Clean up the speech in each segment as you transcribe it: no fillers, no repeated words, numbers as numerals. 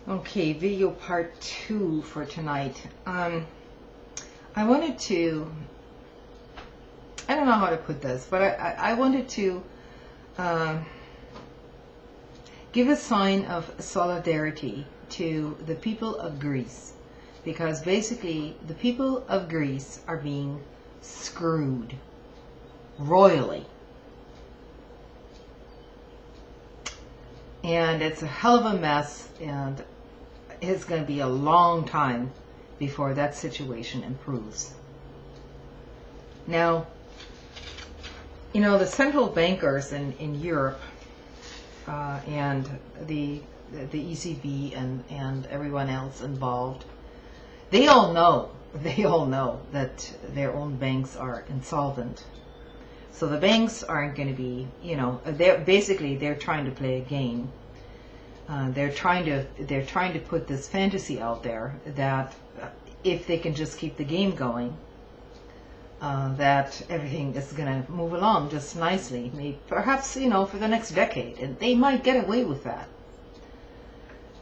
Okay, video part 2 for tonight. I wanted to, I don't know how to put this, but I wanted to give a sign of solidarity to the people of Greece, because basically the people of Greece are being screwed royally. And it's a hell of a mess, and it's going to be a long time before that situation improves. Now, you know, the central bankers in Europe and the ECB and everyone else involved, they all know that their own banks are insolvent. So the banks aren't going to be, you know, they're trying to play a game. They're trying to put this fantasy out there that if they can just keep the game going, that everything is going to move along just nicely. Maybe, perhaps, you know, for the next decade, and they might get away with that.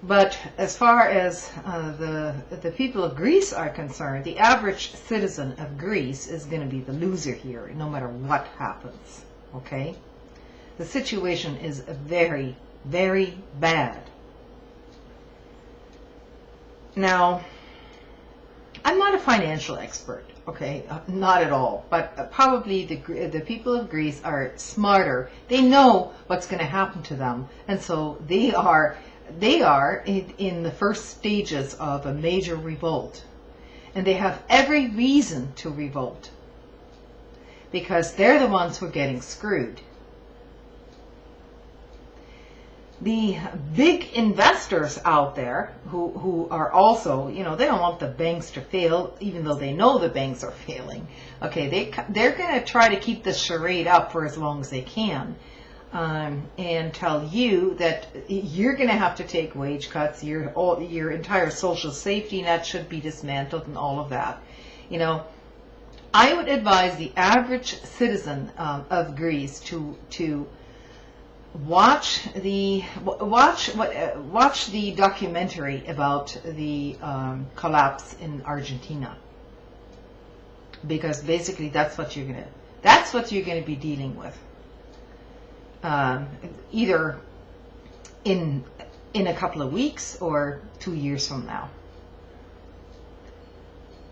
But as far as the people of Greece are concerned, the average citizen of Greece is going to be the loser here, no matter what happens. Okay? The situation is very, very bad. Now, I'm not a financial expert, okay? Not at all. But probably the people of Greece are smarter. They know what's going to happen to them, and so they are in the first stages of a major revolt, and they have every reason to revolt because they're the ones who are getting screwed. The big investors out there who are also, you know, they don't want the banks to fail, even though they know the banks are failing. Okay, they're going to try to keep the charade up for as long as they can. And tell you that you're going to have to take wage cuts, your entire social safety net should be dismantled and all of that. You know, I would advise the average citizen of Greece to watch the documentary about the collapse in Argentina, because basically that's what you're going to be dealing with. Either in a couple of weeks or 2 years from now.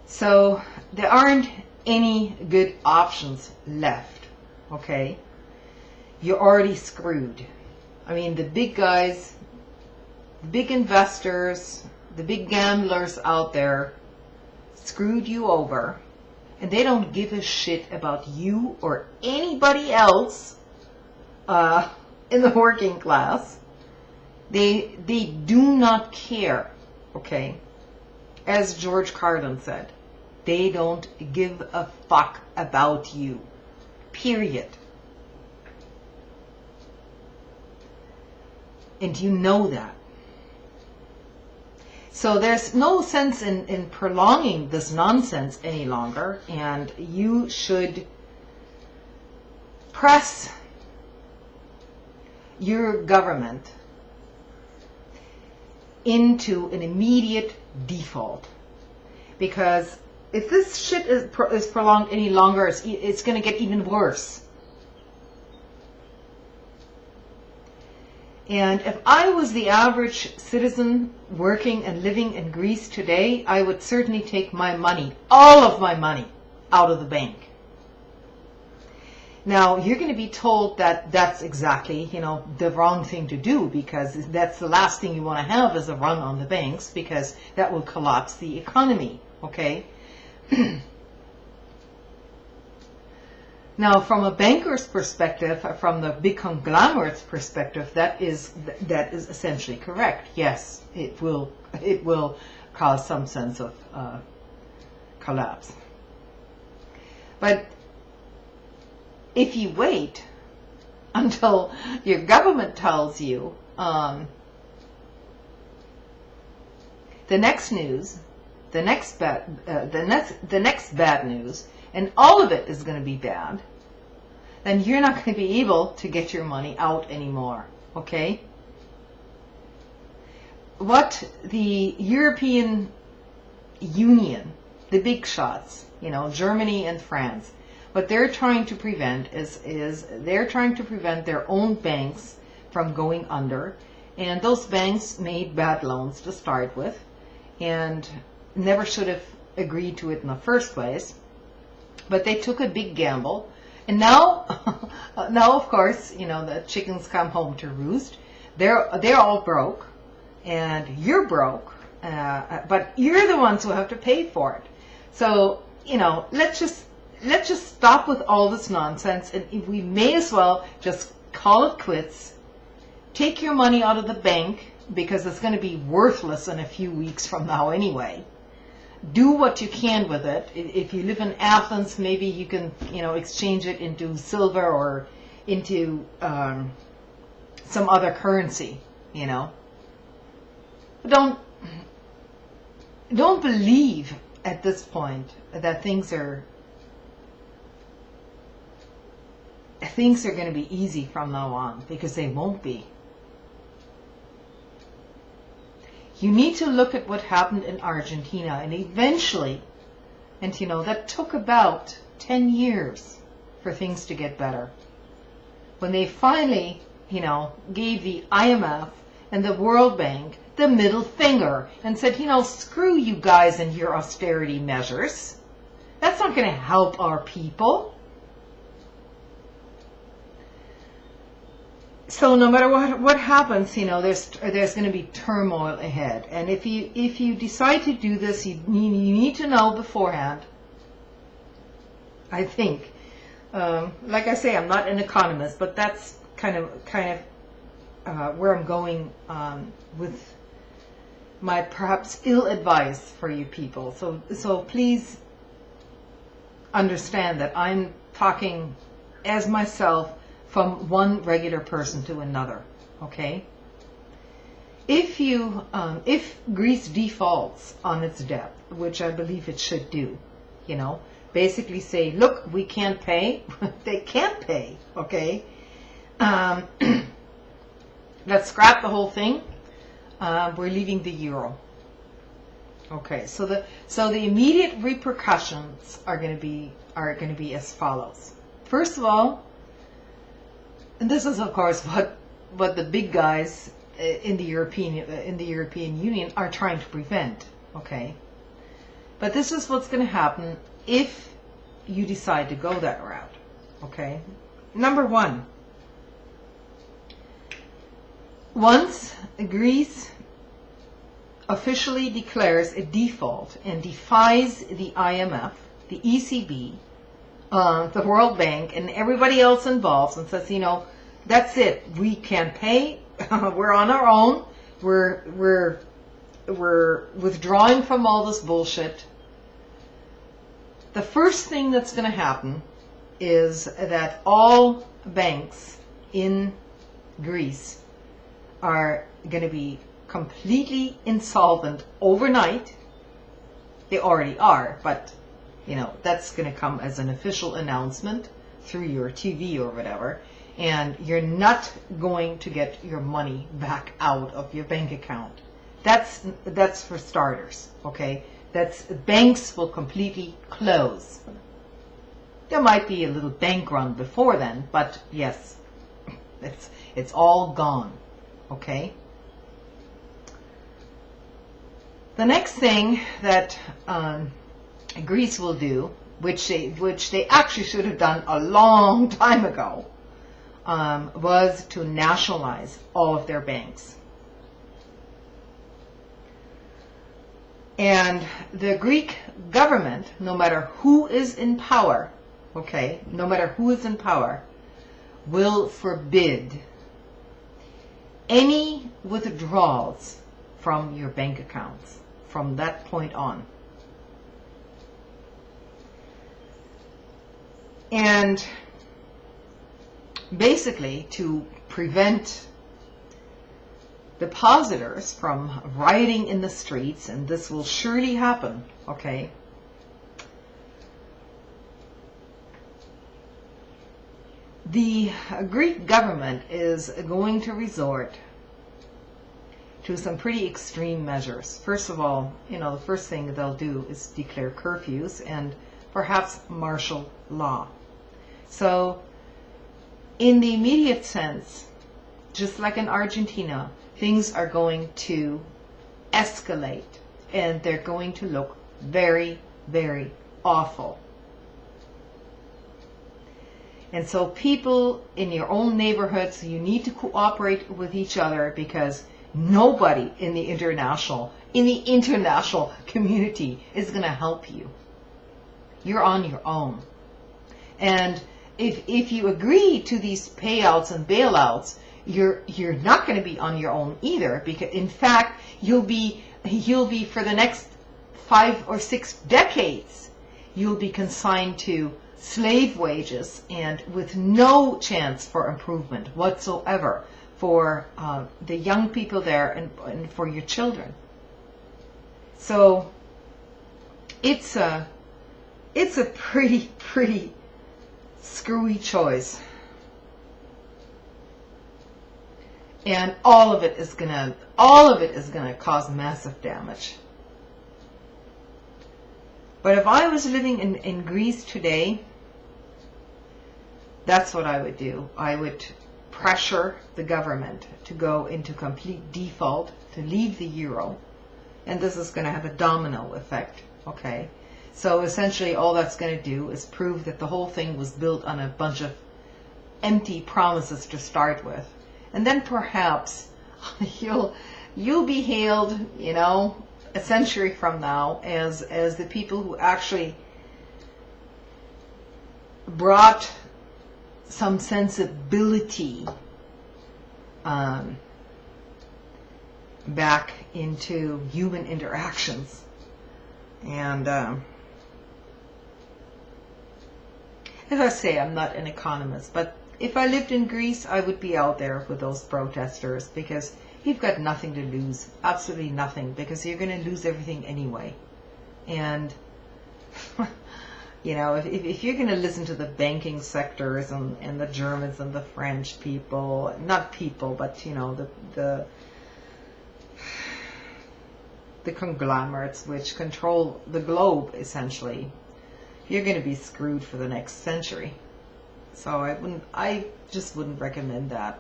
So there aren't any good options left, okay? You're already screwed. I mean, the big guys, the big investors, the big gamblers out there screwed you over, and they don't give a shit about you or anybody else in the working class. They do not care, okay? As George Carlin said, they don't give a fuck about you, period. And you know that. So there's no sense in prolonging this nonsense any longer, and you should press your government into an immediate default, because if this shit is prolonged any longer, it's going to get even worse. And if I was the average citizen working and living in Greece today, I would certainly take my money, all of my money, out of the bank. Now, you're going to be told that that's exactly, you know, the wrong thing to do, because that's the last thing you want to have is a run on the banks, because that will collapse the economy, okay? Now, from a banker's perspective, from the big conglomerate's perspective, that is essentially correct. Yes, it will cause some sense of collapse. But if you wait until your government tells you the next news, the next bad news, and all of it is going to be bad, then you're not going to be able to get your money out anymore. Okay? what the European Union, the big shots, Germany and France, what they're trying to prevent is they're trying to prevent their own banks from going under. And those banks made bad loans to start with and never should have agreed to it in the first place. But they took a big gamble. And now, of course, the chickens come home to roost. They're all broke, and you're broke, but you're the ones who have to pay for it. So, let's just stop with all this nonsense, and we may as well just call it quits. Take your money out of the bank, because it's going to be worthless in a few weeks from now anyway. Do what you can with it. If you live in Athens, maybe you can, exchange it into silver or into some other currency, But don't believe at this point that things are going to be easy from now on, because they won't be. You need to look at what happened in Argentina, and eventually, and that took about 10 years for things to get better. When they finally, gave the IMF and the World Bank the middle finger and said, screw you guys and your austerity measures. That's not going to help our people. So no matter what happens, there's going to be turmoil ahead. And if you decide to do this, you need to know beforehand. I think, like I say, I'm not an economist, but that's kind of where I'm going with my perhaps ill advice for you people. So please understand that I'm talking as myself, from one regular person to another, okay? If Greece defaults on its debt, which I believe it should do, basically say, look, we can't pay. They can't pay, okay? Let's scrap the whole thing. We're leaving the euro. Okay, so the immediate repercussions are going to be as follows. First of all, and this is, of course, what the big guys in the European Union are trying to prevent. Okay, but this is what's going to happen if you decide to go that route. Okay, number one, once Greece officially declares a default and defies the IMF, the ECB, the World Bank, and everybody else involved, and says, that's it. We can't pay. We're on our own. We're withdrawing from all this bullshit. The first thing that's going to happen is that all banks in Greece are going to be completely insolvent overnight. They already are, but that's going to come as an official announcement through your TV or whatever, and you're not going to get your money back out of your bank account. That's for starters, okay? Banks will completely close. There might be a little bank run before then, but yes, it's all gone, okay? The next thing that Greece will do, which they actually should have done a long time ago, was to nationalize all of their banks. And the Greek government, no matter who is in power, okay, no matter who is in power, will forbid any withdrawals from your bank accounts from that point on. And basically, to prevent depositors from rioting in the streets, and this will surely happen, okay? The Greek government is going to resort to some pretty extreme measures. First of all, the first thing they'll do is declare curfews and perhaps martial law. So, in the immediate sense, just like in Argentina, things are going to escalate and they're going to look very, very awful. And so people in your own neighborhoods, you need to cooperate with each other, because nobody in the international community is going to help you. You're on your own. And if you agree to these payouts and bailouts, you're not going to be on your own either, because in fact you'll be for the next 5 or 6 decades, you'll be consigned to slave wages and with no chance for improvement whatsoever for the young people there and for your children. So it's a pretty screwy choice. And all of it is gonna cause massive damage. But if I was living in Greece today, that's what I would do. I would pressure the government to go into complete default, to leave the euro, and this is going to have a domino effect, okay? So essentially all that's going to do is prove that the whole thing was built on a bunch of empty promises to start with. And then perhaps you'll be hailed, a century from now as the people who actually brought some sensibility back into human interactions. And as I say, I'm not an economist, but if I lived in Greece, I would be out there with those protesters, because you've got nothing to lose, absolutely nothing, because you're going to lose everything anyway. And if you're going to listen to the banking sectors and the Germans and the French people, not people, but the conglomerates which control the globe, essentially, you're going to be screwed for the next century. So I just wouldn't recommend that.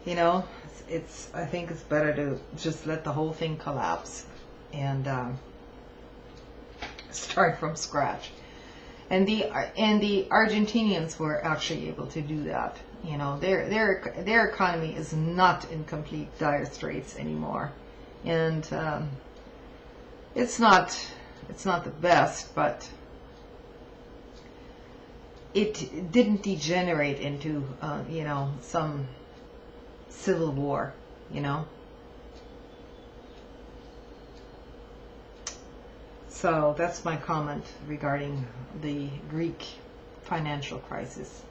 I think it's better to just let the whole thing collapse and start from scratch. And the Argentinians were actually able to do that. Their economy is not in complete dire straits anymore, and it's not the best, but it didn't degenerate into some civil war, So that's my comment regarding the Greek financial crisis.